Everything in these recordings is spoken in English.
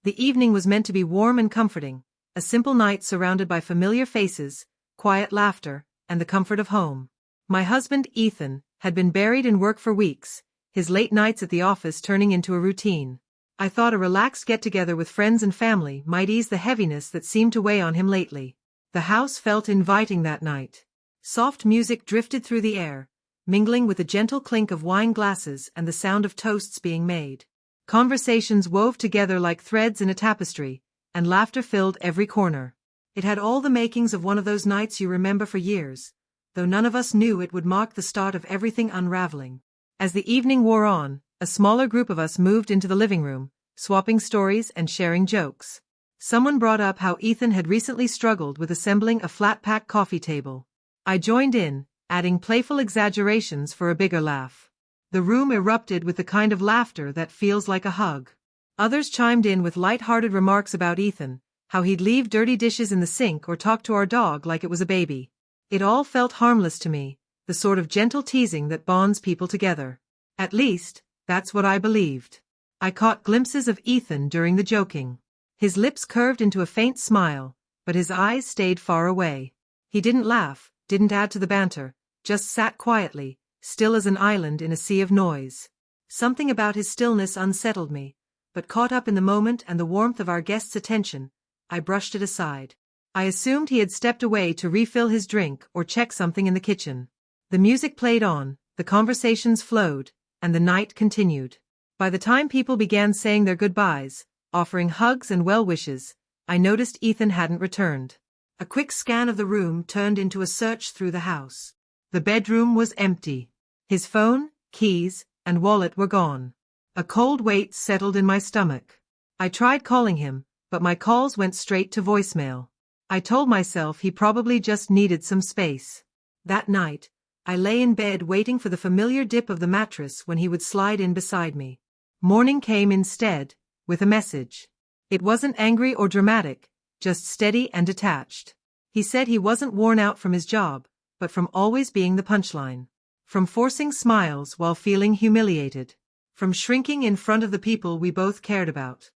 The evening was meant to be warm and comforting, a simple night surrounded by familiar faces, quiet laughter, and the comfort of home. My husband, Ethan, had been buried in work for weeks, his late nights at the office turning into a routine. I thought a relaxed get-together with friends and family might ease the heaviness that seemed to weigh on him lately. The house felt inviting that night. Soft music drifted through the air, mingling with the gentle clink of wine glasses and the sound of toasts being made. Conversations wove together like threads in a tapestry, and laughter filled every corner. It had all the makings of one of those nights you remember for years, though none of us knew it would mark the start of everything unraveling. As the evening wore on, a smaller group of us moved into the living room, swapping stories and sharing jokes. Someone brought up how Ethan had recently struggled with assembling a flat-pack coffee table. I joined in, adding playful exaggerations for a bigger laugh. The room erupted with the kind of laughter that feels like a hug. Others chimed in with light-hearted remarks about Ethan, how he'd leave dirty dishes in the sink or talk to our dog like it was a baby. It all felt harmless to me, the sort of gentle teasing that bonds people together. At least, that's what I believed. I caught glimpses of Ethan during the joking. His lips curved into a faint smile, but his eyes stayed far away. He didn't laugh, didn't add to the banter, just sat quietly, still as an island in a sea of noise. Something about his stillness unsettled me, but caught up in the moment and the warmth of our guest's attention, I brushed it aside. I assumed he had stepped away to refill his drink or check something in the kitchen. The music played on, the conversations flowed, and the night continued. By the time people began saying their goodbyes, offering hugs and well wishes, I noticed Ethan hadn't returned. A quick scan of the room turned into a search through the house. The bedroom was empty. His phone, keys, and wallet were gone. A cold weight settled in my stomach. I tried calling him, but my calls went straight to voicemail. I told myself he probably just needed some space. That night, I lay in bed waiting for the familiar dip of the mattress when he would slide in beside me. Morning came instead, with a message. It wasn't angry or dramatic, just steady and detached. He said he wasn't worn out from his job, but from always being the punchline. From forcing smiles while feeling humiliated. From shrinking in front of the people we both cared about.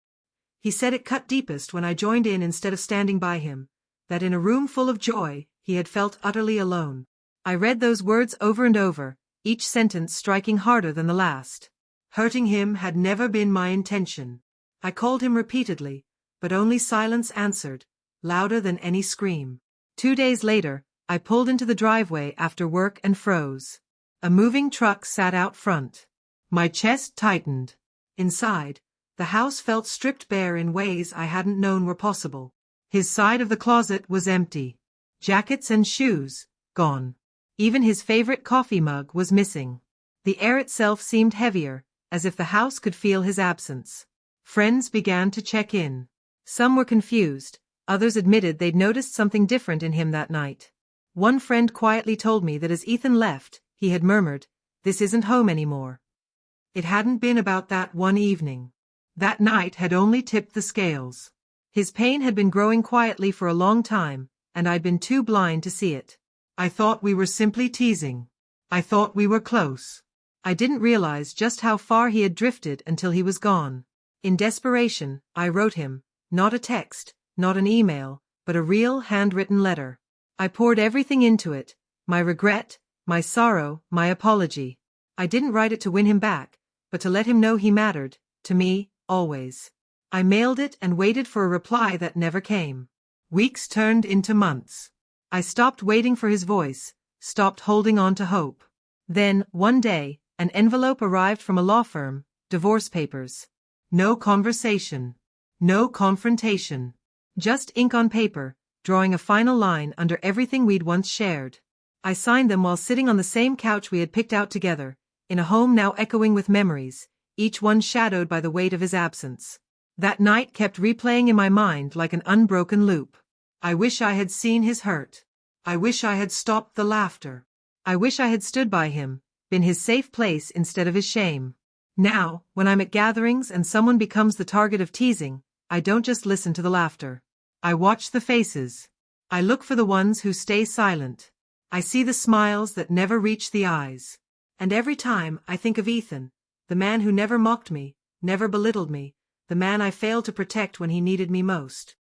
He said it cut deepest when I joined in instead of standing by him, that in a room full of joy, he had felt utterly alone. I read those words over and over, each sentence striking harder than the last. Hurting him had never been my intention. I called him repeatedly, but only silence answered, louder than any scream. 2 days later, I pulled into the driveway after work and froze. A moving truck sat out front. My chest tightened. Inside, the house felt stripped bare in ways I hadn't known were possible. His side of the closet was empty. Jackets and shoes, gone. Even his favorite coffee mug was missing. The air itself seemed heavier, as if the house could feel his absence. Friends began to check in. Some were confused, others admitted they'd noticed something different in him that night. One friend quietly told me that as Ethan left, he had murmured, "This isn't home anymore." It hadn't been about that one evening. That night had only tipped the scales. His pain had been growing quietly for a long time, and I'd been too blind to see it. I thought we were simply teasing. I thought we were close. I didn't realize just how far he had drifted until he was gone. In desperation, I wrote him, not a text, not an email, but a real handwritten letter. I poured everything into it, my regret, my sorrow, my apology. I didn't write it to win him back, but to let him know he mattered, to me, always. I mailed it and waited for a reply that never came. Weeks turned into months. I stopped waiting for his voice, stopped holding on to hope. Then, one day, an envelope arrived from a law firm, divorce papers. No conversation. No confrontation. Just ink on paper, drawing a final line under everything we'd once shared. I signed them while sitting on the same couch we had picked out together, in a home now echoing with memories, each one shadowed by the weight of his absence. That night kept replaying in my mind like an unbroken loop. I wish I had seen his hurt. I wish I had stopped the laughter. I wish I had stood by him, been his safe place instead of his shame. Now, when I'm at gatherings and someone becomes the target of teasing, I don't just listen to the laughter. I watch the faces. I look for the ones who stay silent. I see the smiles that never reach the eyes. And every time I think of Ethan, the man who never mocked me, never belittled me, the man I failed to protect when he needed me most.